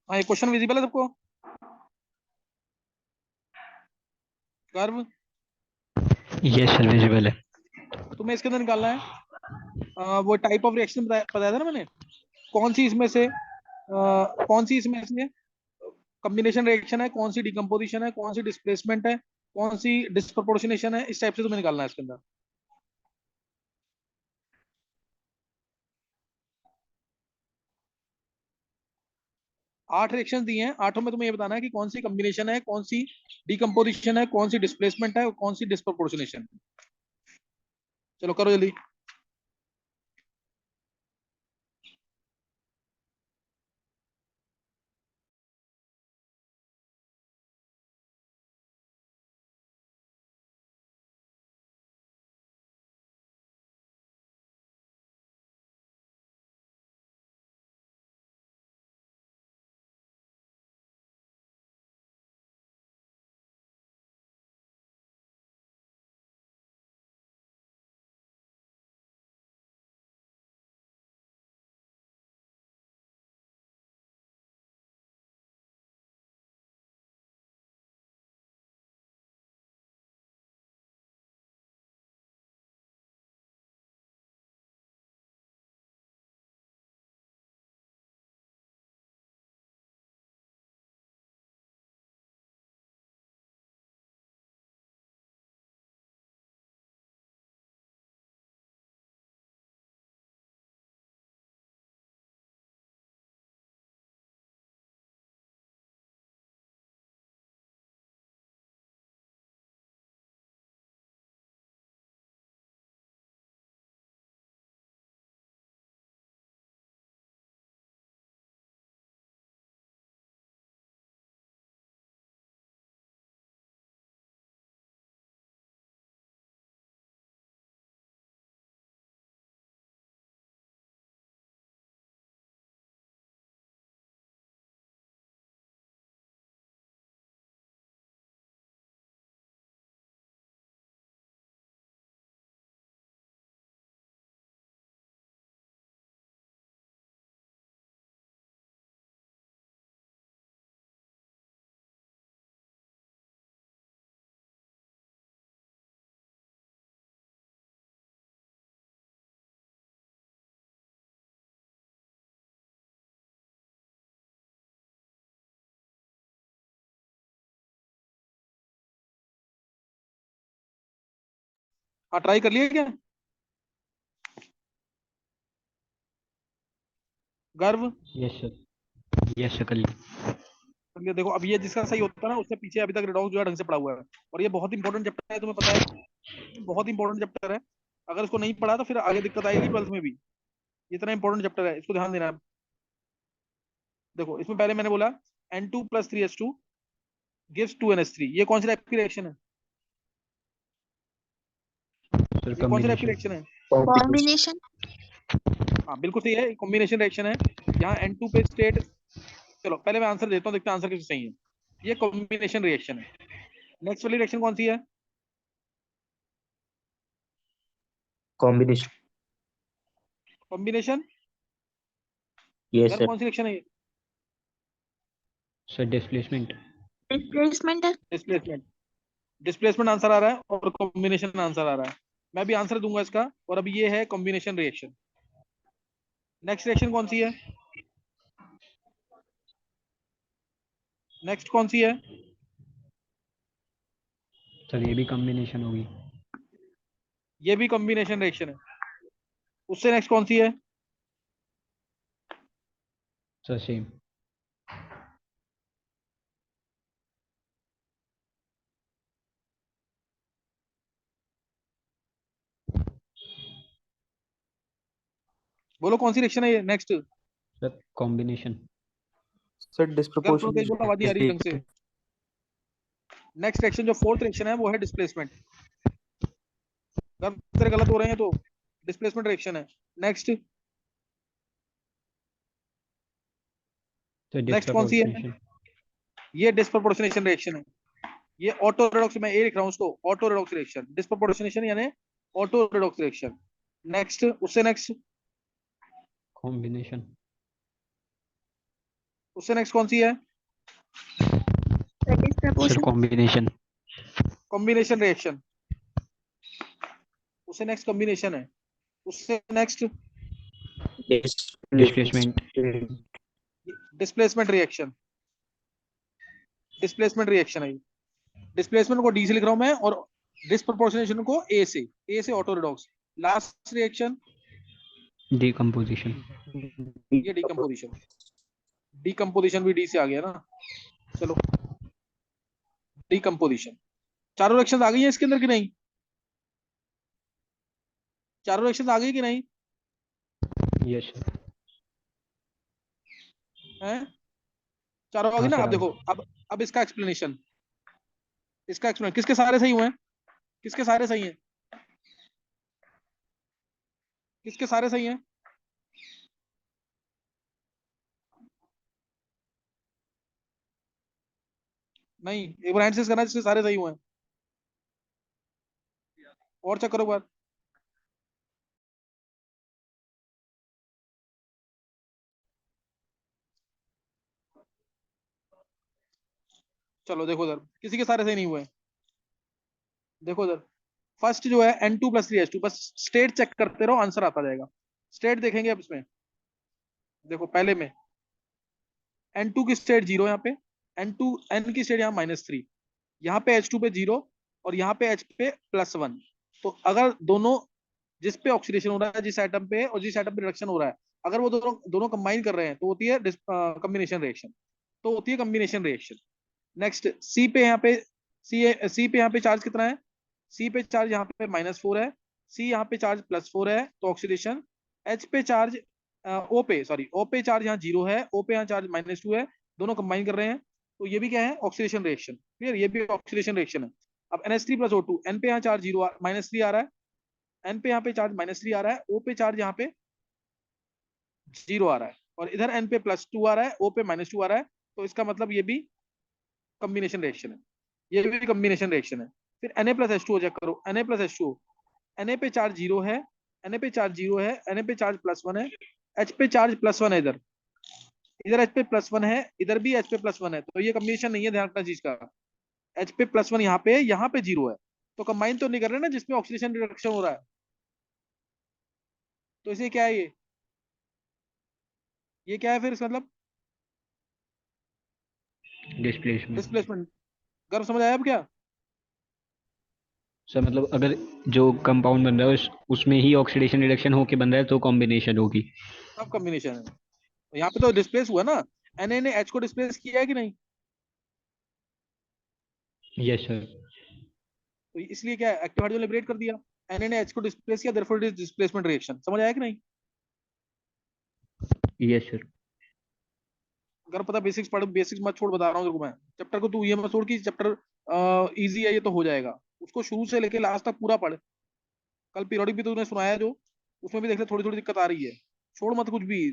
हाँ, ये question visible है सबको? कर्व यस सर विजिबल है। तुम्हें इसके अंदर निकालना है। वो टाइप ऑफ रिएक्शन बताया था ना मैंने। कौन सी इसमें से कौन सी इसमें से कॉम्बिनेशन रिएक्शन है, कौन सी डिकम्पोजिशन है, कौन सी डिस्प्लेसमेंट है, कौन सी डिस्प्रोपोर्शनेशन है, इस टाइप से तुम्हें निकालना है इसके अंदर। 8 रिएक्शन दिए हैं, आठों में तुम्हें ये बताना है कि कौन सी कॉम्बिनेशन है, कौन सी डिकम्पोजिशन है, कौन सी डिस्प्लेसमेंट है और कौन सी डिस्प्रोपोर्शनेशन है। चलो करो जल्दी। हाँ, ट्राई कर लिया क्या? गर्व यस सर। यस सर कर लिया। कर लिया। देखो अब ये जिसका सही होता है ना, उससे पीछे अभी तक रिडॉक्स जो है ढंग से पढ़ा हुआ है। और ये बहुत इंपॉर्टेंट चैप्टर है, तुम्हें पता है। बहुत इंपॉर्टेंट चैप्टर है। अगर इसको नहीं पढ़ा तो फिर आगे दिक्कत आएगी 12th में भी। ये इतना इंपॉर्टेंट चैप्टर है, इसको ध्यान देना है। देखो इसमें पहले मैंने बोला N2 + 3H2 गिव्स 2NH3। ये कौन सी टाइप की रिएक्शन है? सर ये कौन सी टाइप की कॉम्बिनेशन। रिएक्शन है? कॉम्बिनेशन। हाँ बिल्कुल सही है, कॉम्बिनेशन रिएक्शन है। यहाँ N2 पे स्टेट। चलो पहले मैं आंसर देता हूँ, देखते हैं आंसर किस सही है। ये कॉम्बिनेशन रिएक्शन है। नेक्स्ट वाली रिएक्शन कौन सी है? कॉम्बिनेशन। कॉम्बिनेशन। यस यार सर। कौन सी रिएक्शन है ये? Sir displacement. डिस्प्लेसमेंट है। डिस्प्लेसमेंट। डिस्प्लेसमेंट आंसर आ रहा है और कॉम्बिनेशन आंसर आ रहा है। मैं भी आंसर दूंगा इसका। और अभी ये है कॉम्बिनेशन रिएक्शन। नेक्स्ट रिएक्शन कौन सी है? नेक्स्ट कौन सी है? सर ये भी कॉम्बिनेशन होगी। ये भी कॉम्बिनेशन रिएक्शन है। उससे नेक्स्ट कौन सी है? Sir same. बोलो कौन सी रिएक्शन है ये नेक्स्ट? Sir combination. सर अगर थोड़ा तेज बोलना, आवाज नहीं आ रही ढंग से। डिस्प्रोपोर्शनेशन। नेक्स्ट रिएक्शन जो फोर्थ रिएक्शन है वो है डिस्प्लेसमेंट। अगर तेरे गलत हो रहे हैं तो डिस्प्लेसमेंट रिएक्शन है। नेक्स्ट। सर नेक्स्ट कौन सी है? डिस्प्रोपोर्शनेशन। ये डिस्प्रोपोर्शनेशन रिएक्शन है। ये ऑटो रिडॉक्स, मैं ए लिख रहा हूँ उसको, ऑटो रिडॉक्स रिएक्शन। डिस्प्रोपोर्शनेशन यानी ऑटो रिडॉक्स रिएक्शन। नेक्स्ट, उससे नेक्स्ट। कॉम्बिनेशन। उससे नेक्स्ट कौन सी है? That is sir proportion. Combination. Combination reaction. उससे नेक्स्ट कॉम्बिनेशन है। उससे next displacement. Displacement reaction. Displacement reaction है। डिस्प्लेसमेंट को डी से लिख रहा हूं मैं, और डिस्प्रोपोर्शनेशन को ए से auto redox. Last reaction decomposition. ये डिकम्पोजिशन। डिकम्पोजिशन भी डी से आ गया ना। चलो, डिकम्पोजिशन। चारों रिएक्शन आ गई है इसके अंदर कि नहीं? चारों रिएक्शन आ गई कि नहीं? Yes sir. हैं? चारों आ गई हाँ ना। सर अब आ देखो, गई। अब इसका एक्सप्लेनेशन। इसका एक्सप्लेनेशन किसके सारे सही हुए हैं? किसके सारे सही हैं? किसके सारे सही हैं? नहीं, एक बार हैंड से करना जिसके सारे सही हुए हैं। और चेक करो एक बार। चलो देखो इधर, किसी के सारे सही नहीं हुए हैं। देखो इधर, फर्स्ट जो है N2+3H2, बस स्टेट चेक करते रहो, आंसर आता जाएगा। स्टेट देखेंगे अब इसमें। देखो पहले में N2 की स्टेट 0 यहाँ पे, N की स्टेट यहाँ -3, यहाँ पे H2 पे 0, और यहाँ पे H पे +1। तो अगर दोनों, जिस पे ऑक्सीडेशन हो रहा है जिस एटम पे, और जिस एटम पे रिडक्शन हो रहा है, अगर वो दोनों दोनों कंबाइन कर रहे हैं तो होती है कम्बिनेशन रिएक्शन। तो होती है कम्बिनेशन रिएक्शन। नेक्स्ट सी पे, यहाँ पे सी पे यहाँ पे चार्ज कितना है? सी पे चार्ज यहाँ पे -4 है, सी यहाँ पे चार्ज +4 है, तो ऑक्सीडेशन। एच पे चार्ज, ओ पे सॉरी, ओ पे चार्ज यहाँ 0 है, ओ पे यहाँ चार्ज -2 है, दोनों कंबाइन कर रहे हैं, तो ये भी क्या है? Oxidation reaction. क्लियर? ये भी ऑक्सीडेशन रिएक्शन है। अब NH3+O2, एन पे यहाँ चार्ज 0 -3 आ रहा है, एन पे यहाँ पे चार्ज -3 आ रहा है, ओ पे चार्ज यहाँ पे 0 आ रहा है, और इधर एन पे +2 आ रहा है, ओ पे -2 आ रहा है, तो इसका मतलब ये भी कॉम्बिनेशन रिएक्शन है। ये भी कॉम्बिनेशन रिएक्शन है। फिर Na+H2O चेक करो, Na+H2O, Na पे चार्ज 0 है, Na पे चार्ज 0 है, Na पे चार्ज +1 है, H पे चार्ज +1 है, इधर इधर H पे +1 है, इधर भी H पे +1 है, तो ये कॉम्बिनेशन नहीं है, ध्यान रखना चीज का। H पे +1 यहाँ पे 0 है, तो कंबाइन तो नहीं कर रहे ना जिसमें ऑक्सीडेशन रिडक्शन हो रहा है। तो इसे क्या है ये क्या है फिर इसका मतलब? डिस्प्लेसमेंट। डिस्प्लेसमेंट। गर्व समझ आया अब क्या? सर मतलब अगर जो कंपाउंड बन रहा है उसमें ही ऑक्सीडेशन रिडक्शन होके बन रहा है तो कॉम्बिनेशन होगी। सब कॉम्बिनेशन है। तो यहाँ पे तो डिस्प्लेस हुआ ना, Na ने H को डिस्प्लेस किया है कि नहीं? Yes sir. तो इसलिए क्या है, एक्टिव हाइड्रोजन लिबरेट कर दिया, Na ने H को डिस्प्लेस किया, therefore it is displacement reaction. समझ आया कि नहीं? Yes sir. अगर पता बेसिक्स पढ़, बेसिक्स मत छोड़, बता रहा हूँ तेरे को मैं। चैप्टर को तू ये मत छोड़ कि चैप्टर इजी है ये तो हो जाएगा। उसको शुरू से लेके लास्ट तक पूरा पढ़। कल पीरियोडिक भी तो तूने सुनाया जो, उसमें भी देख ले थोड़ी थोड़ी दिक्कत आ रही है। छोड़ मत कुछ भी,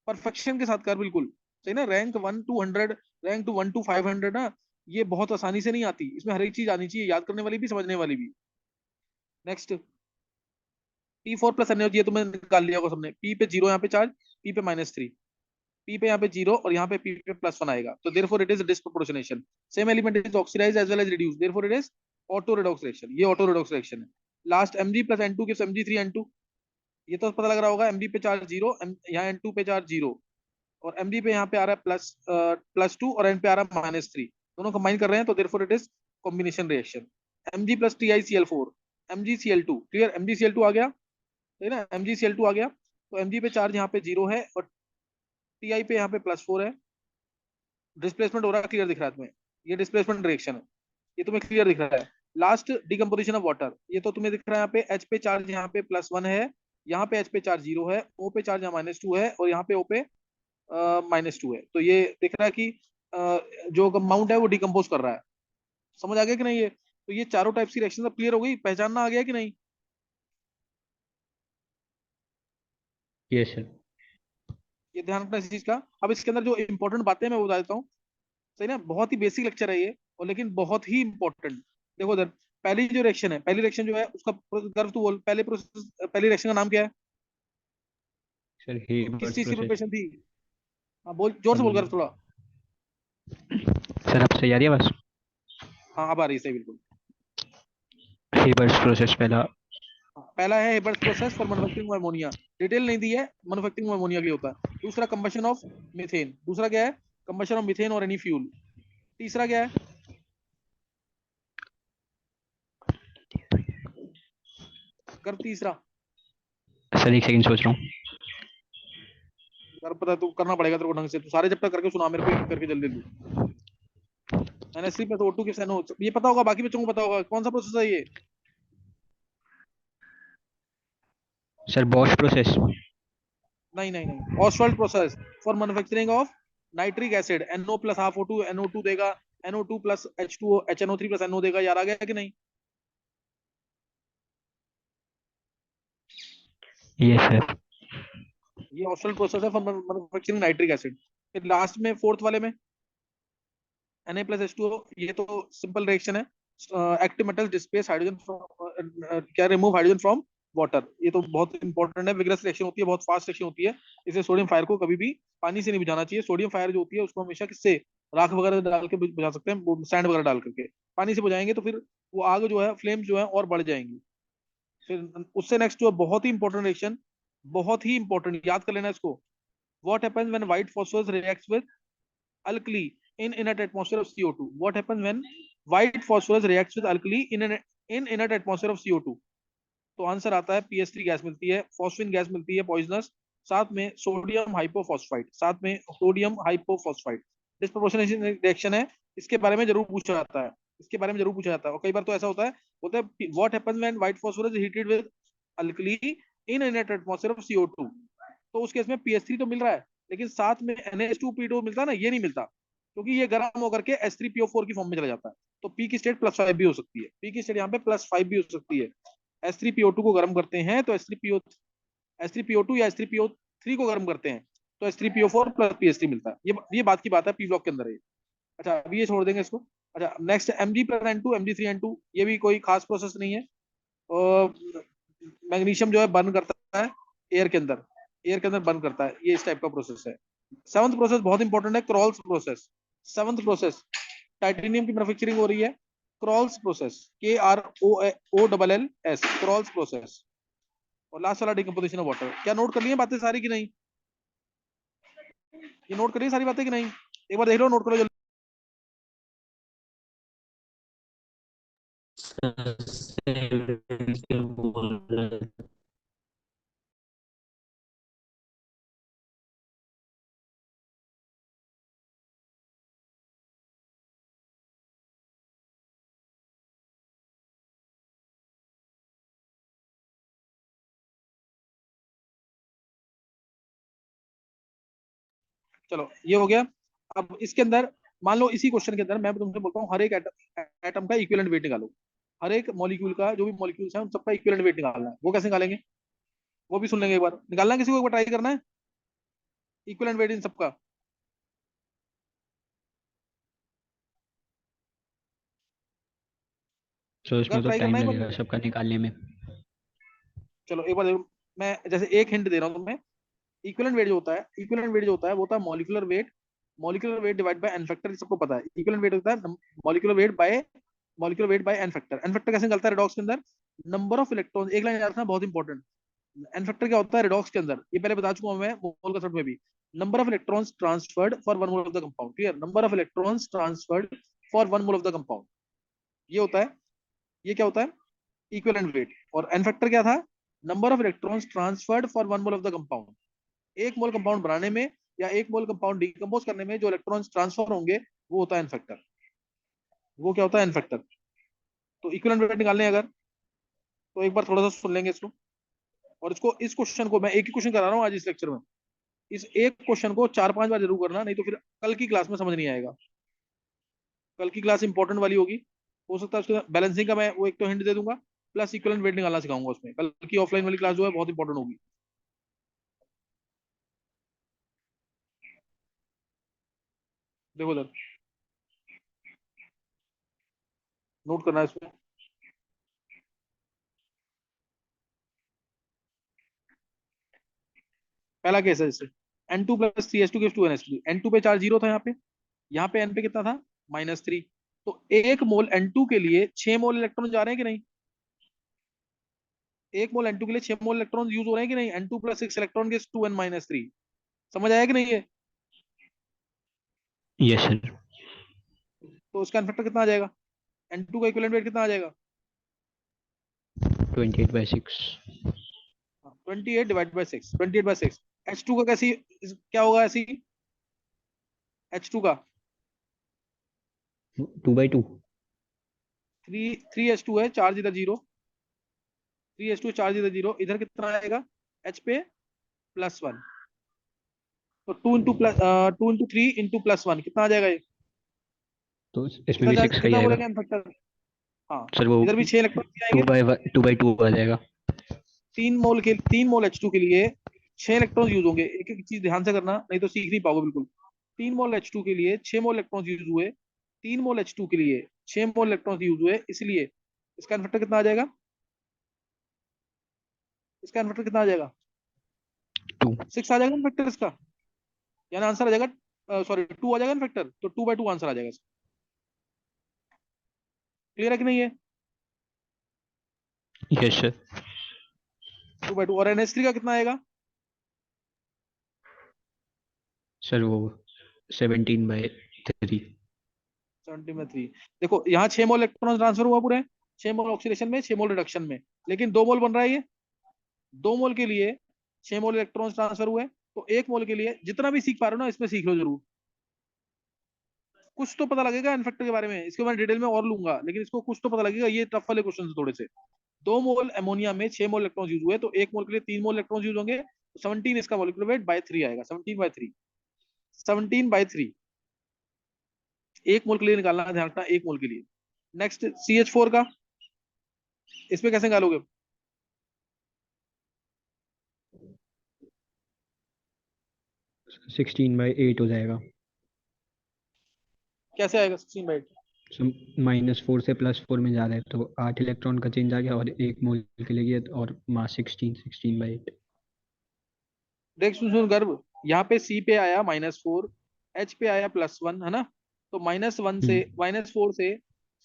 परफेक्शन के साथ कर बिल्कुल। सही ना? Rank 1 to 100, rank to 1 to 500 ना, ये बहुत आसानी से नहीं आती। इसमें हर एक चीज आनी चाहिए, याद करने वाली भी, समझने वाली भी। नेक्स्ट, P4+NaOH, ये तुम्हें निकाल लिया होगा सबने। P पे 0 यहाँ पे चार्ज, P पे -3, P पे यहाँ पे 0, और यहाँ पे P पे +1 आएगा, तो therefore it is disproportionation. Same element is oxidised as well as reduced, therefore it is auto redox reaction. ये ऑटो रिडॉक्स रिएक्शन है। Last Mg+N2 gives Mg3N2। ये तो पता लग रहा होगा, Mg पे चार्ज 0, यहाँ N2 पे चार्ज 0, और Mg पे यहाँ पे आ रहा है +2, और N पे आ रहा है -3, दोनों कंबाइन कर रहे हैं, तो therefore it is combination reaction. Mg+TiCl4, MgCl2। Clear? MgCl2 आ गया, है ना? MgCl2 आ गया, तो Mg पे चार्ज यहाँ पे 0 है, और Ti पे यहाँ पे +4 है। डिस्प्लेसमेंट हो रहा है, क्लियर दिख रहा है तुम्हें? ये डिस्प्लेसमेंट रिएक्शन है, ये तुम्हें क्लियर दिख रहा है। लास्ट, डिकम्पोजिशन ऑफ वाटर, ये तो तुम्हें दिख रहा है यहाँ पे H पे चार्ज यहाँ पे +1 है, यहाँ पे H पे चार्ज 0 है, O पे चार्ज यहाँ -2 है, और यहाँ पे O पे -2 है, तो ये दिख रहा है कि जो कंपाउंड है वो डिकम्पोज कर रहा है। समझ आ गया कि नहीं? ये तो ये चारों टाइप्स की रिएक्शन सब क्लियर हो गई, पहचानना आ गया कि नहीं? Yes sir. ये ध्यान रखना इस चीज का। अब इसके अंदर जो इंपॉर्टेंट बातें हैं मैं बता देता हूँ। सही ना? बहुत ही बेसिक लेक्चर है ये, और लेकिन बहुत ही इंपॉर्टेंट। देखो उधर, पहली जो रिएक्शन है, पहली रिएक्शन जो है उसका, गर्व तू बोल, पहले प्रोसेस, पहली रिएक्शन का नाम क्या है? सर किस हेबर्स चीज की प्रोसेस। प्रिपरेशन थी? हाँ बोल, जोर से बोल कर थोड़ा। सर अब सही आ रही है बस। हाँ अब आ रही है सही बिल्कुल। हेबर्स प्रोसेस पहला। हाँ, पहला है Haber's process for manufacturing ammonia, detail नहीं दी है, मैन्युफैक्चरिंग अमोनिया के लिए होता है। दूसरा कंबशन ऑफ मीथेन, दूसरा क्या है, कंबशन ऑफ मीथेन और एनी फ्यूल। तीसरा क्या है, कर तीसरा। सर एक सेकंड सोच रहा हूँ। कर पता तो करना पड़ेगा तेरे को ढंग से, तू सारे चैप्टर करके सुना मेरे को, एक करके जल्दी जल्दी। NH3 प्लस O2 के SNO, ये पता होगा, बाकी बच्चों को पता होगा कौन सा प्रोसेस है ये। Sir Bosch process. नहीं नहीं नहीं, Oswald process for manufacturing of nitric acid, NO plus half O2, NO2 देगा, NO2 plus H2O, HNO3 plus NO देगा, यार आ गया कि नहीं। ये सर। ये ऑसवाल्ड प्रोसेस है फॉर मैन्युफैक्चरिंग नाइट्रिक एसिड। फिर लास्ट में फोर्थ वाले में Na प्लस H2O, ये तो सिंपल रिएक्शन है। Active metal displace hydrogen from, क्या, रिमूव हाइड्रोजन फ्रॉम वाटर, ये तो बहुत इंपॉर्टेंट है, विग्रस रिएक्शन होती है, बहुत फास्ट रिएक्शन होती है। इसे सोडियम फायर को कभी भी पानी से नहीं बुझाना चाहिए। सोडियम फायर जो होती है उसको हमेशा किससे, राख वगैरह डाल के बुझा सकते हैं, सैंड वगैरह डाल करके। पानी से बुझाएंगे तो फिर वो आग जो है, फ्लेम जो है और बढ़ जाएंगी। फिर उससे नेक्स्ट जो है बहुत ही इंपॉर्टेंट रिएक्शन, बहुत ही इंपॉर्टेंट, याद कर लेना इसको। What happens when white phosphorus reacts with alkali in inert atmosphere of CO2? What happens when white phosphorus reacts with alkali in inert atmosphere of CO2? तो आंसर आता है PS3 गैस मिलती है, फॉस्फिन गैस मिलती है poisonous, साथ में sodium हाइपोफॉस्फाइड, साथ में सोडियम हाइपोफॉस्फाइड। डिस्प्रोपोर्शनेशन रिएक्शन है, इसके बारे में जरूर पूछा जाता है, इसके बारे में जरूर पूछा जाता है। और कई बार तो ऐसा होता है, बोलते हैं what happens when white phosphorus heated with alkali in inert atmosphere of CO2। तो उस केस में PS3 तो मिल रहा है, लेकिन साथ में NH2PO मिलता है ना, ये नहीं मिलता, क्योंकि ये गर्म होकर के H3PO4 की फॉर्म में चला जाता है। तो पी की स्टेट +5 भी हो सकती है, पी की स्टेट यहाँ पे +5 भी हो सकती है। H3PO2 को गर्म करते हैं तो H3PO2 या H3PO3 को गर्म करते हैं तो H3PO4 प्लस PS3 मिलता है। ये बात की बात है, पी ब्लॉक के अंदर है। अच्छा अभी ये छोड़ देंगे इसको। अच्छा नेक्स्ट Mg+N2 Mg3N2, ये भी कोई खास प्रोसेस नहीं है। और मैग्नीशियम जो है बर्न करता है एयर के अंदर, एयर के अंदर बर्न करता है, ये इस टाइप का प्रोसेस है। सेवंथ प्रोसेस बहुत इंपॉर्टेंट है, crawls process. Seventh process, titanium की मैन्युफैक्चरिंग हो रही है, crawls process, KROLLS, crawls process. और लास्ट वाला डिकम्पोजिशन ऑफ वाटर। क्या नोट कर लिए बातें सारी की नहीं, ये नोट करिए सारी बातें कि नहीं, एक बार देख लो, नोट करो जल्दी। बोल रहे हैं। चलो ये हो गया। अब इसके अंदर मान लो इसी क्वेश्चन के अंदर मैं तुमसे बोलता हूँ हर एक एटम का इक्विवेलेंट वेट निकालो, हर एक मॉलिक्यूल का, जो भी मॉलिक्यूल्स हैं उन सबका इक्विवेलेंट वेट निकालना है। वो कैसे निकालेंगे, वो भी सुन लेंगे एक बार, निकालना है, किसी को एक बार ट्राई करना है इक्विवेलेंट वेट इन सबका। तो अगर इसमें तो ट्राई करना टाइम है एक लगेगा बार, सबका निकालने में। चलो एक बार देखो, मैं जैसे एक हिंट दे रहा हूँ तुम्हें। इक्विवेलेंट वेट जो होता है, इक्विवेलेंट वेट जो होता है वो होता है molecular weight, molecular weight divide by n factor, सबको पता है। इक्विवेलेंट वेट होता है molecular weight by n factor. N factor कैसे निकलता है रिडॉक्स के अंदर, नंबर ऑफ इलेक्ट्रॉन, एक लाइन याद रखना बहुत इंपॉर्टेंट। एन फैक्टर क्या होता है रिडॉक्स के अंदर, ये पहले बता चुका हूं मैं मोल कंसेप्ट में भी। Number of electrons transferred for one mole of the compound, clear, number of electrons transferred for one mole of the compound, ये होता है, ये क्या होता है, इक्विवेलेंट वेट। और एन फैक्टर क्या था, number of electrons transferred for one mole of the compound. एक मोल कंपाउंड बनाने में या एक मोल कंपाउंड डिकम्पोज करने में जो इलेक्ट्रॉन्स ट्रांसफर होंगे वो होता है एन फैक्टर, वो क्या होता है एन फैक्टर। तो इक्विवेलेंट वेट निकालने हैं अगर, तो एक बार थोड़ा सा सुन लेंगे इसको। और इसको, इस क्वेश्चन को मैं एक ही क्वेश्चन करा रहा हूँ आज इस लेक्चर में, इस एक क्वेश्चन को 4-5 बार जरूर करना, नहीं तो फिर कल की क्लास में समझ नहीं आएगा। कल की क्लास इंपॉर्टेंट वाली होगी, हो सकता है उसके बैलेंसिंग का मैं वो एक तो हिंट दे दूंगा, प्लस इक्विवेलेंट वेट निकालना सिखाऊंगा उसमें। कल की ऑफलाइन वाली क्लास जो है बहुत इंपॉर्टेंट होगी। देखो उधर, नोट करना है इसमें। पहला केस है जैसे N2 plus 3H2 gives 2NH3। N2 पे चार्ज 0 था यहाँ पे N पे कितना था -3। तो 1 मोल N2 के लिए 6 मोल इलेक्ट्रॉन जा रहे हैं कि नहीं? 1 मोल N2 के लिए 6 मोल इलेक्ट्रॉन यूज हो रहे हैं कि नहीं? N2 plus 6 electron gives 2N minus 3। समझ आया कि नहीं है? Yes sir. तो उसका फैक्टर कितना आ जाएगा? N2 का इक्विवेलेंट वेट कितना आ जाएगा? 28/6। 28 डिवाइड बाई 6, 28/6। H2 का कैसी क्या होगा ऐसी? H2 का 2/2। 3H2 है, चार्ज इधर 0। 3H2 चार्ज इधर 0, इधर कितना आएगा? H पे +1। तो 2 इंटू 3 इंटू +1 कितना आ जाएगा ये? तो इसमें कितना भी 6 का ही कितना आएगा बोलेंगे एन फैक्टर? हाँ, सर। वो इधर भी 6 इलेक्ट्रॉन आएंगे। 2/2 आ जाएगा। 3 मोल H2 के लिए 6 इलेक्ट्रॉन यूज होंगे। एक एक चीज ध्यान से करना, नहीं तो सीख नहीं पाओगे बिल्कुल। 3 मोल H2 के लिए 6 मोल इलेक्ट्रॉन यूज हुए। 3 मोल H2 के लिए 6 मोल इलेक्ट्रॉन यूज हुए, इसलिए इसका फैक्टर कितना आ जाएगा? इसका फैक्टर कितना आ जाएगा? 2। 6 आ जाएगा फैक्टर इसका, यानी आंसर आ जाएगा, सॉरी 2 आ जाएगा फैक्टर, तो 2/2 आंसर आ जाएगा। क्लियर है कि नहीं है? Yes sir. 2/2। और NH3 का कितना आएगा? सर वो 17/3। 70/3। देखो यहाँ 6 मोल इलेक्ट्रॉन ट्रांसफर हुआ पूरे, 6 मोल ऑक्सीडेशन में, 6 मोल रिडक्शन में, लेकिन 2 मोल बन रहा है ये। 2 मोल के लिए 6 मोल इलेक्ट्रॉन ट्रांसफर हुए, तो 1 मोल के लिए जितना भी सीख पा रहे हो ना इसमें सीख लो जरूर। कुछ तो पता लगेगा इनफेक्टर के बारे में, इसके मैं डिटेल में और लूंगा, लेकिन इसको कुछ तो पता लगेगा। ये टफ वाले क्वेश्चन थोड़े से। 2 मोल अमोनिया में 6 मोल इलेक्ट्रॉन यूज हुए, तो 1 मोल के लिए 3 मोल इलेक्ट्रॉन यूज होंगे, तो 17 इसका मॉलिक्यूलर वेट बाय 3 आएगा। 17/3, 17/3। 1 मोल के लिए निकालना है, ध्यान रखना 1 मोल के लिए। नेक्स्ट CH4 का, इसमें कैसे निकालोगे? सिक्सटीन बाई एट हो जाएगा। कैसे आएगा 16/8? -4 से +4 में जा रहा है तो 8 इलेक्ट्रॉन का चेंज आ गया, और 1 मोल के लिए ये, और मास 16/8। देख सुन सुन गर्भ, यहाँ पे C पे आया -4, H पे आया +1, है ना? तो -4 से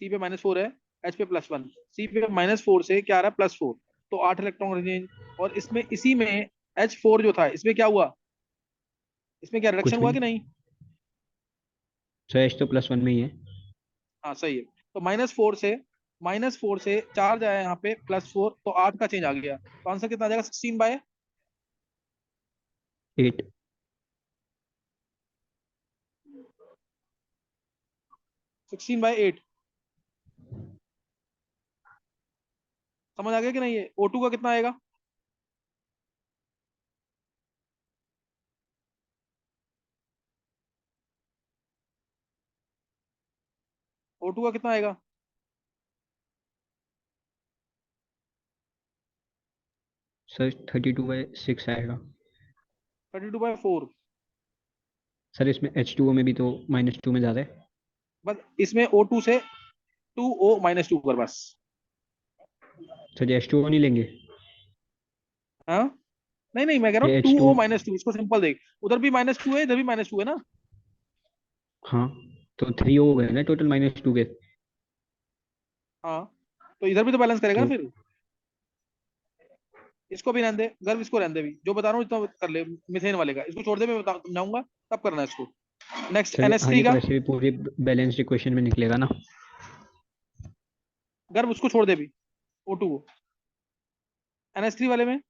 C पे -4 है, H पे +1, C पे -4 से क्या आ रहा है? +4। तो 8 इलेक्ट्रॉन रेंज। और इसमें इसी में H4 जो था, इसमें क्या हुआ? इसमें क्या रिडक्शन कुछ हुआ भी कि नहीं नहीं? सर, H तो +1 में ही है। हाँ सही है। तो -4 से चार्ज आया यहाँ पे +4, तो 8 का चेंज आ गया, तो आंसर कितना आ जाएगा? 8। 16/8। समझ आ गया कि नहीं? है O2 का कितना आएगा? O2 का कितना आएगा? सर 32/6 आएगा। 32/4। सर इसमें H2O में भी तो -2 में जा रहा है। बस इसमें O2 से 2O-2 कर बस। सर ये H2O नहीं लेंगे? हाँ, नहीं नहीं, मैं कह रहा ये हूँ H2। 2O-2, इसको सिंपल देख, उधर भी -2 है, इधर भी -2 है ना? हाँ, तो 3 हो गए ना टोटल -2 के। हाँ, तो इधर भी तो बैलेंस करेगा ना तो फिर। इसको भी रहने दे गर्व, इसको रहने दे भी, जो बता रहा हूँ इतना कर ले। मिथेन वाले का इसको छोड़ दे, मैं समझाऊंगा तब करना है इसको। नेक्स्ट सर NH3 आगे तो का। वैसे भी पूरी बैलेंस्ड इक्वेशन में निकलेगा ना। गर्व उसको छोड़ दे भी, O2 को। NH3 वाले में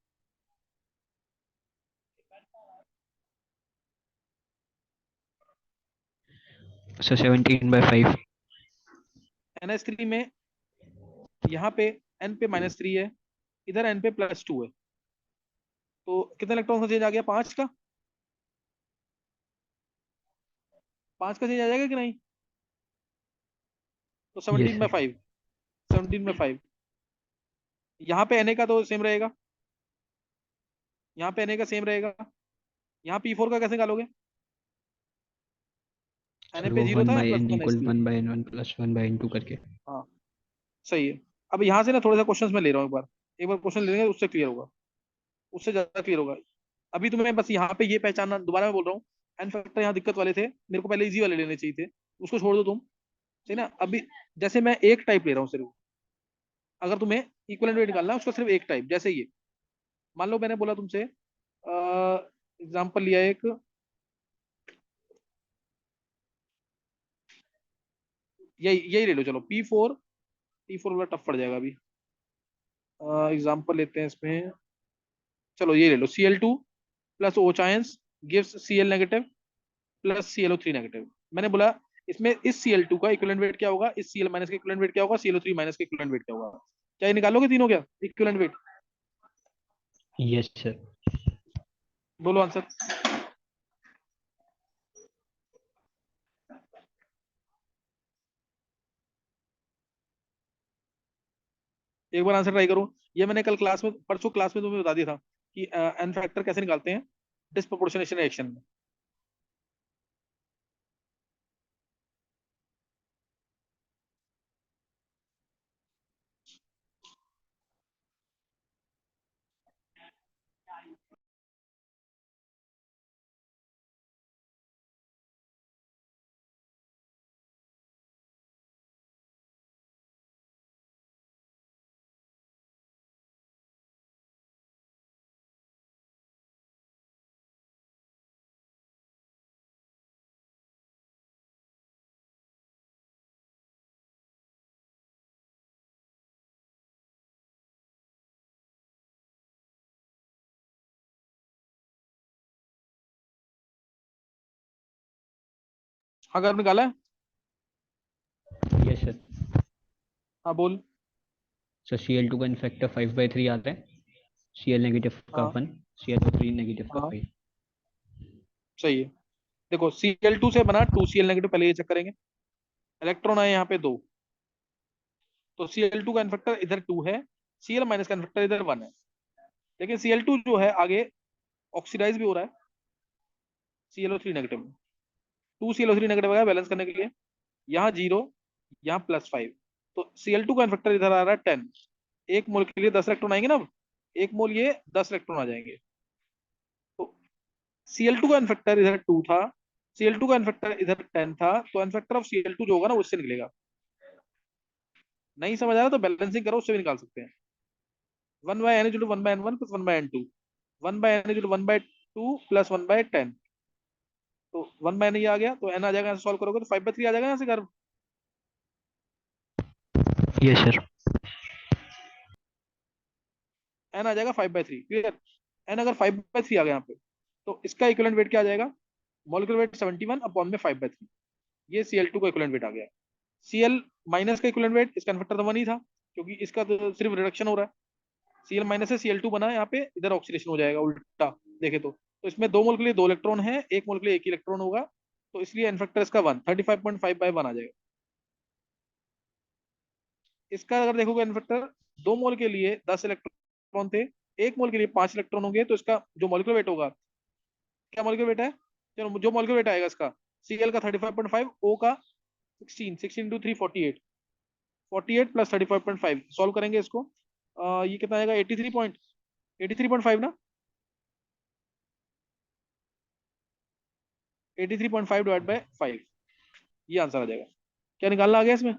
सर 17/5। NH3 में यहाँ पे N पे -3 है, इधर N पे +2 है, तो कितना इलेक्ट्रॉन का चेंज आ गया? 5 का। 5 का चेंज आ जाएगा कि नहीं? तो यस 17/5। 17/5। यहाँ पे Na का तो सेम रहेगा, यहाँ पे Na का सेम रहेगा। यहाँ P4 का कैसे निकालोगे? Na सर, पे वो 0 वन था या बाई एन +1 है इक्वल इसलिए। 1/n1 + 1/n2 करके। हाँ सही है। अब यहाँ से ना थोड़ा सा क्वेश्चंस में ले रहा हूँ, एक बार क्वेश्चन ले लेंगे, उससे क्लियर होगा, उससे ज्यादा क्लियर होगा। अभी तुम्हें बस यहाँ पे ये पहचानना, दोबारा मैं बोल रहा हूँ, एन फैक्टर यहाँ दिक्कत वाले थे, मेरे को पहले इजी वाले लेने चाहिए थे, उसको छोड़ दो तुम, सही ना। अभी जैसे मैं एक टाइप ले रहा हूँ सिर्फ, अगर तुम्हें इक्विवेलेंट वेट निकालना है उसका सिर्फ एक टाइप, जैसे ये मान लो मैंने बोला तुमसे, एग्जाम्पल लिया एक, यही यही ले लो, चलो P4 वाला टफ पड़ जाएगा अभी, एग्जाम्पल लेते हैं इसमें, चलो ये ले लो, Cl2 प्लस O चाइंस gives Cl negative plus ClO3 negative. मैंने बोला इसमें इस Cl2 का इक्विवेलेंट वेट क्या होगा, इस Cl माइनस का इक्विवेलेंट वेट क्या होगा, ClO3 माइनस का इक्विवेलेंट वेट क्या होगा, क्या ये निकालोगे तीनों क्या इक्विवेलेंट वेट? Yes sir. बोलो आंसर। एक बार आंसर ट्राई करो। ये मैंने कल क्लास में, परसों क्लास में तुम्हें बता दिया था कि एन फैक्टर कैसे निकालते हैं डिस्प्रोपोर्शनेशन रिएक्शन में। अगर निकाला है, यस सर। हाँ बोल। सर Cl2 का इन्फेक्टर 5/3 आता है, Cl नेगेटिव का हाँ 1, ClO3 नेगेटिव का हाँ 5। सही है। देखो Cl2 से बना 2Cl नेगेटिव, पहले ये चेक करेंगे, इलेक्ट्रॉन आए यहाँ पे दो, तो Cl2 का इन्फेक्टर इधर 2 है, Cl माइनस का इन्फेक्टर इधर 1 है, लेकिन Cl2 जो है आगे ऑक्सीडाइज भी हो रहा है ClO3 नेगेटिव में, 2 ClO3 नेगेटिव आया बैलेंस करने के लिए, यहाँ 0, यहाँ +5, तो Cl2 का इन्फेक्टर इधर आ रहा है 10, एक मोल के लिए 10 इलेक्ट्रॉन आएंगे ना, अब एक मोल ये 10 इलेक्ट्रॉन आ जाएंगे, तो Cl2 का इन्फेक्टर इधर 2 था, Cl2 का इन्फेक्टर इधर 10 था, तो इन्फेक्टर ऑफ Cl2 जो होगा ना वो उससे निकलेगा। नहीं समझ आ रहा तो बैलेंसिंग करो, उससे भी निकाल सकते हैं। 1/n/1/n1 plus 1/n2, 1/n/1/2 plus 1/10, तो 1/n ये आ गया, तो n आ जाएगा, सॉल्व करोगे तो 5/3 आ जाएगा यहाँ से कर, यस सर। n आ जाएगा 5/3, क्लियर। n अगर 5/3 आ गया यहाँ पे, तो इसका इक्विवेलेंट वेट क्या आ जाएगा, मॉलिक्यूलर वेट 71 अपॉन में 5/3, ये Cl2 का इक्विवेलेंट वेट आ गया। Cl माइनस का इक्विवेलेंट वेट, इसका इन्फेक्टर तो 1 ही था, क्योंकि इसका तो सिर्फ रिडक्शन हो रहा है, Cl माइनस से Cl2 बना है, यहाँ पे इधर ऑक्सीडेशन हो जाएगा उल्टा, देखे तो इसमें दो मोल के लिए दो इलेक्ट्रॉन है, एक मोल के लिए एक ही इलेक्ट्रॉन होगा, तो इसलिए इन्फेक्टर इसका 1 35.5/1 आ जाएगा। इसका अगर देखोगे इन्फेक्टर, दो मोल के लिए 10 इलेक्ट्रॉन थे, एक मोल के लिए 5 इलेक्ट्रॉन होंगे, तो इसका जो मॉलिक्यूलर वेट होगा, क्या मॉलिक्यूलर वेट है, चलो जो मॉलिक्यूलर वेट आएगा इसका, Cl का 35.5, O का 16 टू 3 48, 48 प्लस 35.5, सॉल्व करेंगे इसको, ये कितना आएगा, 83.5 ना, 83.5 डिवाइड बाय 5, ये आंसर आ जाएगा। क्या निकालना आ गया इसमें,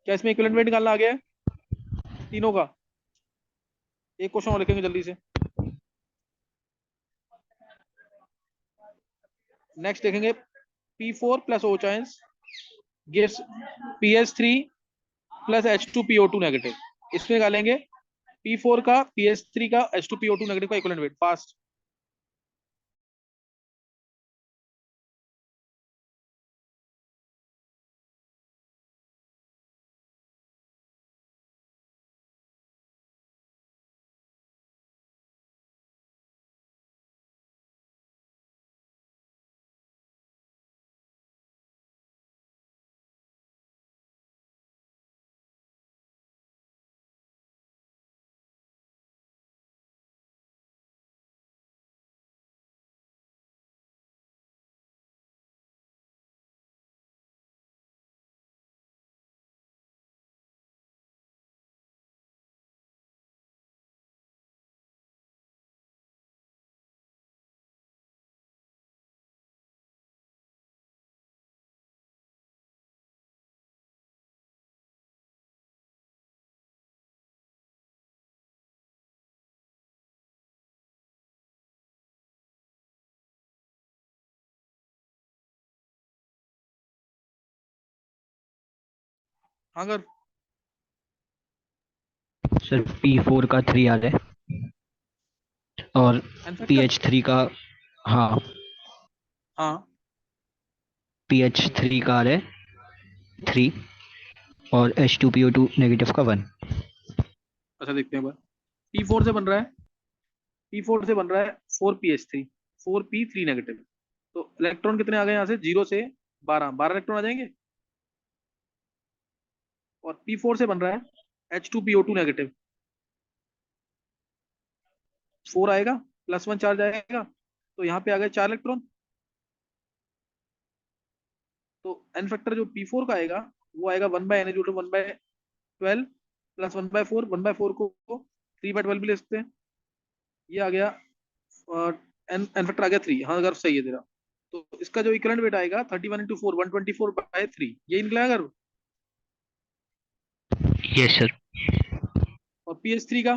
क्या इसमें इक्विवेलेंट वेट निकालना आ गया है तीनों का? एक क्वेश्चन और लिखेंगे जल्दी से, नेक्स्ट देखेंगे, P4 प्लस O चाइंस gives PS3 plus H2PO2 negative, इसमें निकालेंगे P4 का PS3 का H2PO2 नेगेटिव का इक्विवेलेंट वेट, फास्ट। हाँ कर। सर P4 का 3 आ रहा है और एनफेक्टर। PH3 का, हाँ हाँ PH3 का आ रहा है 3 और H2PO2 नेगेटिव का 1। अच्छा देखते हैं एक बार। P4 से बन रहा है, P4 से बन रहा है 4PH3, 4P3 नेगेटिव। तो इलेक्ट्रॉन कितने आ गए यहाँ से, 0 से 12, 12 इलेक्ट्रॉन आ जाएंगे। और P4 से बन रहा है H2PO2 नेगेटिव, 4 आएगा, +1 चार्ज आएगा, तो यहाँ पे आ गए 4 इलेक्ट्रॉन। तो एन फैक्टर जो P4 का आएगा वो आएगा 1/n 1/12 प्लस 1/4, 1/4 को 3/12 भी ले सकते हैं। ये आ गया एन फैक्टर आ गया 3। हाँ अगर सही है तेरा, तो इसका जो इक्विवेलेंट वेट आएगा 31 × 4 124/3, ये निकला अगर। Yes sir. और PS3 का,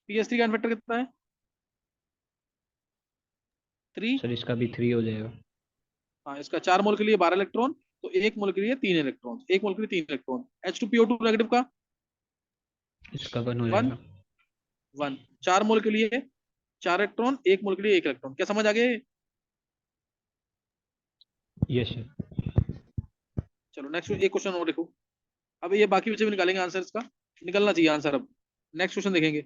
PS3 का एन फैक्टर कितना है, 3। सर इसका भी 3 हो जाएगा। हाँ इसका 4 मोल के लिए 12 इलेक्ट्रॉन, तो 1 मोल के लिए 3 इलेक्ट्रॉन, 1 मोल के लिए 3 इलेक्ट्रॉन। H2PO2 नेगेटिव का इसका 1 हो 1, जाएगा। 1, 4 मोल के लिए 4 इलेक्ट्रॉन, 1 मोल के लिए 1 इलेक्ट्रॉन। क्या समझ आ गए। Yes sir. चलो नेक्स्ट एक क्वेश्चन और देखो। अब ये बाकी बच्चे भी निकालेंगे आंसर, इसका निकलना चाहिए आंसर। अब नेक्स्ट क्वेश्चन देखेंगे।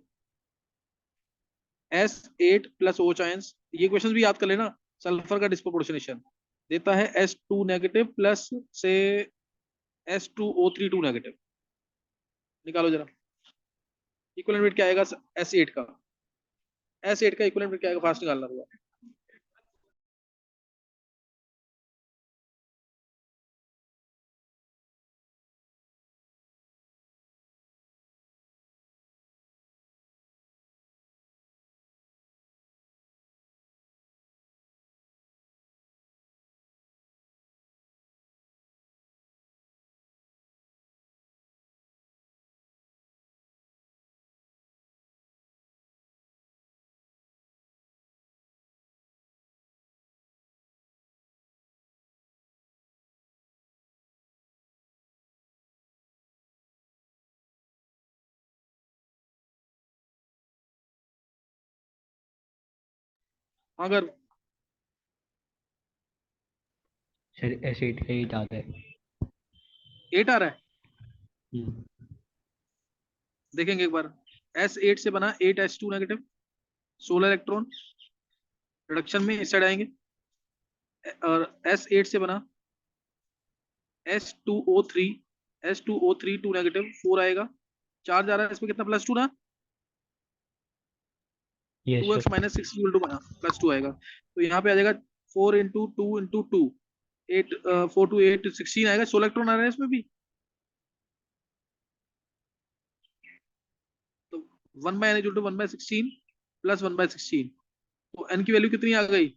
S8 प्लस O चाइंस, ये क्वेश्चन भी याद कर लेना। सल्फर का डिस्प्रोपोर्शनेशन देता है S2 नेगेटिव प्लस से S2O32 नेगेटिव। निकालो जरा, इक्विवेलेंट वेट क्या आएगा S8 का, S8 का इक्विवेलेंट वेट क्या आएगा, फास्ट निकालना होगा। अगर सर S8 का 8 आता है। 8 आ रहा है, हम्म, देखेंगे एक बार। S8 से बना 8H2 नेगेटिव, 16 इलेक्ट्रॉन रिडक्शन में इस साइड आएंगे। और S8 से बना S2O3, S2O3 2 नेगेटिव, 4 आएगा, चार्ज आ रहा है इसमें कितना, +2 ना, यस 2x सर। - 6 = +2 आएगा। तो यहाँ पे आ जाएगा 4 × 2 × 2 8, 4 2 8 16 आएगा, 16 इलेक्ट्रॉन आ रहा है इसमें भी। तो 1/n = 1/16 प्लस 1/16, तो n की वैल्यू कितनी आ गई,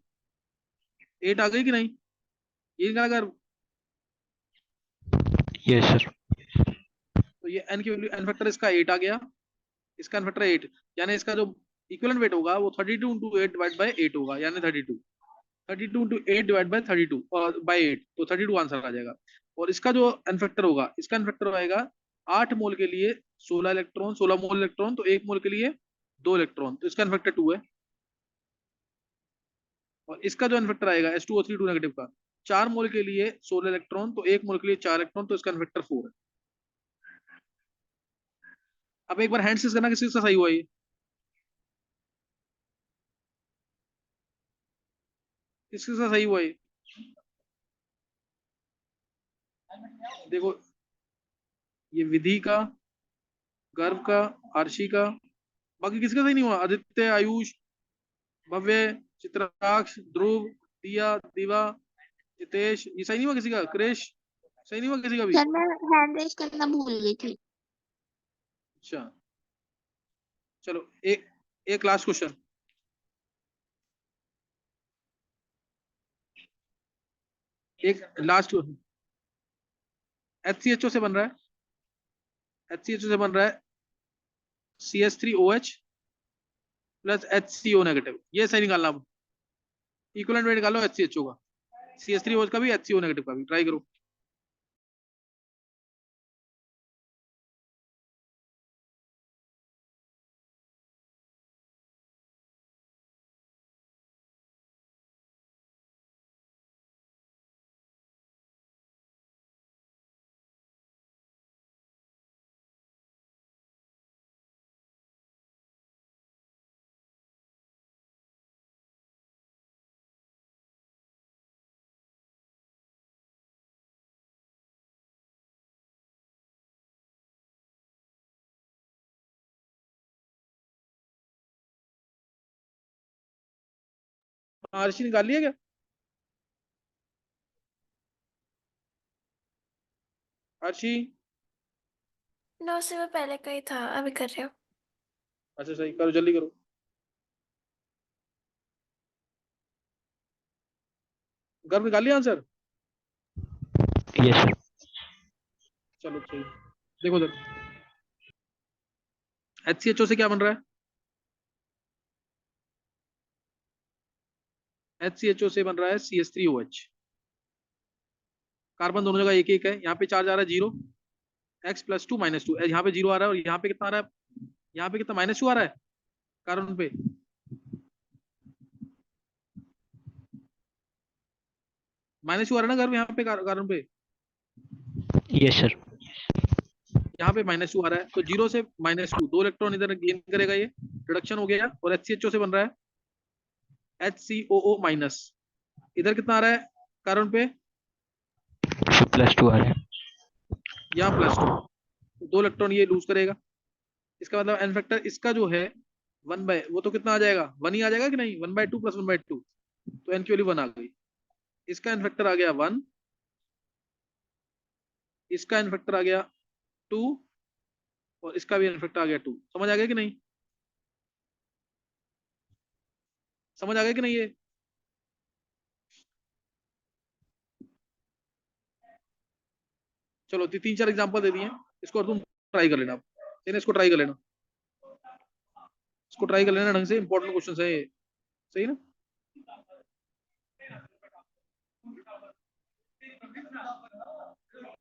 8 आ गई कि नहीं, ये निकाला अगर। Yes sir. तो ये n की वैल्यू, n फैक्टर इसका 8 आ गया, इसका n फैक्टर 8, यानी इसका जो इक्विवेलेंट वेट होगा वो 32 × 8 डिवाइड बाय 8 होगा, यानी 32, 32 × 8 डिवाइड बाय 32 और बाय 8, तो 32 आंसर आ जाएगा। और इसका जो एन फैक्टर होगा, इसका एन फैक्टर आएगा 8 मोल के लिए 16 इलेक्ट्रॉन, 16 मोल इलेक्ट्रॉन, तो 1 मोल के लिए 2 इलेक्ट्रॉन, तो इसका एन फैक्टर 2 है। और इसका जो एन फैक्टर आएगा S2O32 नेगेटिव का, 4 मोल के लिए 16 इलेक्ट्रॉन, तो 1 मोल के लिए 4 इलेक्ट्रॉन, तो इसका एन फैक्टर 4 है। अब एक बार हैंड से करना किसी का सही हुआ ये, किसके साथ सही हुआ ये, देखो ये विधि का, गर्भ का, आरशी का, बाकी किसका सही नहीं हुआ, आदित्य, आयुष, भव्य, चित्राक्ष, ध्रुव, दिया, दिवा, जितेश, ये सही नहीं हुआ किसी का, क्रेश, सही नहीं हुआ किसी का भी। सर मैं हैंड रेज करना भूल गई थी। अच्छा चलो एक एक लास्ट क्वेश्चन। एक लास्ट, HCHO से बन रहा है, HCHO से बन रहा है CH3OH प्लस HCO नेगेटिव, ये सही निकालना। अब इक्विवेलेंट वेट निकालो HCHO का, CH3OH का भी, HCO नेगेटिव का भी, ट्राई करो। हाँ, अर्शी निकाल लिया क्या? अर्शी, नौ से वो पहले का ही था, अभी कर रहे हो। अच्छा सही, करो जल्दी करो। गर्भ निकाल लिया आंसर? Yes sir. चलो सही। देखो उधर, HCHO से क्या बन रहा है? HCHO से बन रहा है CH3OH। कार्बन दोनों जगह एक एक है, यहाँ पे चार्ज आ रहा है 0, X+2 - 2, यहाँ पे 0 आ रहा है, और यहाँ पे कितना आ रहा है? यहाँ पे कितना -2 आ रहा है कार्बन पे। -2 आ रहा है ना गर्भ यहाँ पे कार्बन पे, यस सर। यहाँ पे -2 आ रहा है, तो 0 से -2, 2 इलेक्ट्रॉन इधर गेन करेगा, ये रिडक्शन हो गया। और HCHO से बन रहा है HCOO-, इधर कितना आ रहा है कार्बन पे? +2 आ रहा है। यहाँ +2, 2 इलेक्ट्रॉन ये लूज करेगा। इसका मतलब एन फैक्टर इसका जो है 1 वो तो कितना आ जाएगा, 1 ही आ जाएगा कि नहीं, 1/2 + 1/2, तो एन की वैल्यू 1 आ गई। इसका एन फैक्टर आ गया 1, इसका एन फैक्टर आ गया 2, और इसका भी एन फैक्टर आ गया 2। समझ आ गया कि नहीं? समझ आ गया कि नहीं ये? चलो 3-4 एग्जांपल दे दिए, इसको और तुम ट्राई कर लेना, इसको ट्राई कर लेना, इसको ट्राई कर लेना ढंग से, इंपॉर्टेंट क्वेश्चन है ये, सही ना?